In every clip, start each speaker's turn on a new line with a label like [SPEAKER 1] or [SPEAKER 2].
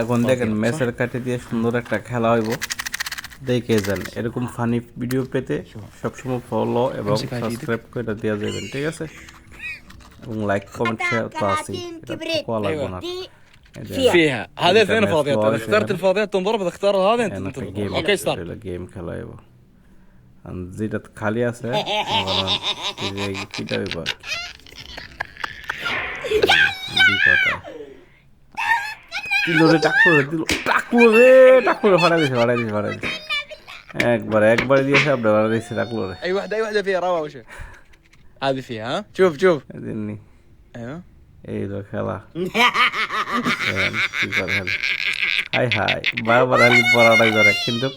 [SPEAKER 1] এখন দেখেন ম্যাচের কাটে দিয়ে সুন্দর একটা খেলা হইব, দেখে যান। এরকম ফানি ভিডিও পেতে সবসময় ফলো এবং সাবস্ক্রাইব করে দেওয়া যাবেন, ঠিক আছে? এবং লাইক কমেন্ট শেয়ার তো আছেই, এটা তো কোয়া লাগবো না।
[SPEAKER 2] فيها هذه اثنين فاضيات اذا اخترت الفاضيات تنضرب اذا اختار هذا انت
[SPEAKER 1] একটা
[SPEAKER 2] تنضرب
[SPEAKER 1] গেম
[SPEAKER 2] اوكي ستارت
[SPEAKER 1] গেম খেলা হইব। আর যেটা খালি আছে কিটা হইব আর কি কথা দিল রে, টাকলো রে ফাড়াই দিছে। একবার দিয়েছে আপনার ফাড়াই দিচ্ছে, টাকলো রে।
[SPEAKER 2] اي واحده فيها روعه وش هذه فيها ها شوف
[SPEAKER 1] এদিনই
[SPEAKER 2] ايوه
[SPEAKER 1] এই তো খেলা কি করে খেলে। হাই বারবার খালি পড়াটাই করে, কিন্তু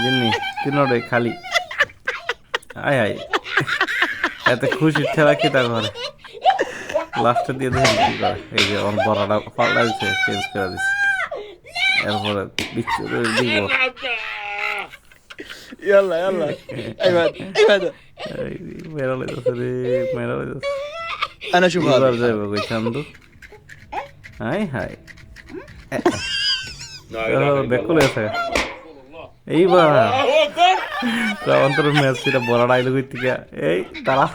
[SPEAKER 1] জিনি তিনটাই খালি। হাই এত খুশি খেলা কেটা করে, লাস্টে দিয়ে দেখেন কি করে। এই যে ওর বড়াটা পাল্টা দিচ্ছে, চেঞ্জ করে দিচ্ছে, এরপরে বিচ্ছু দিব।
[SPEAKER 2] يلا ايوه
[SPEAKER 1] মেরা লইতেছে রে,
[SPEAKER 2] انا اشوف
[SPEAKER 1] এবার
[SPEAKER 2] هذا
[SPEAKER 1] যাইব কই চান্দু। হাই বেকুলে আছে এইবার অন্তর ম্যাচ সেটা বড় ডাইলগ থেকে এই তারা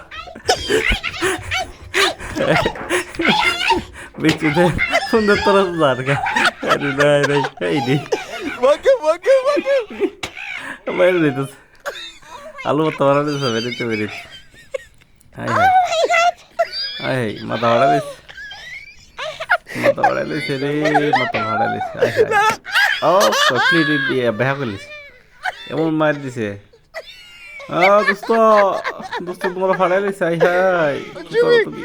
[SPEAKER 1] বিচ্ছুতে সুন্দর তোর জারগা এই নি
[SPEAKER 2] وقف
[SPEAKER 1] বাইরে দিতেছে আলু তোরা দিতেছে বেরিতে হাই মাথা ভাড়া দিস, রে মাথা ভাড়া দিস। ও কমপ্লিট দিয়ে বেহা করলিস, এমন মার দিছে। দোস্ত তোমার ফাড়াই লিস। হাই কি করো তুমি?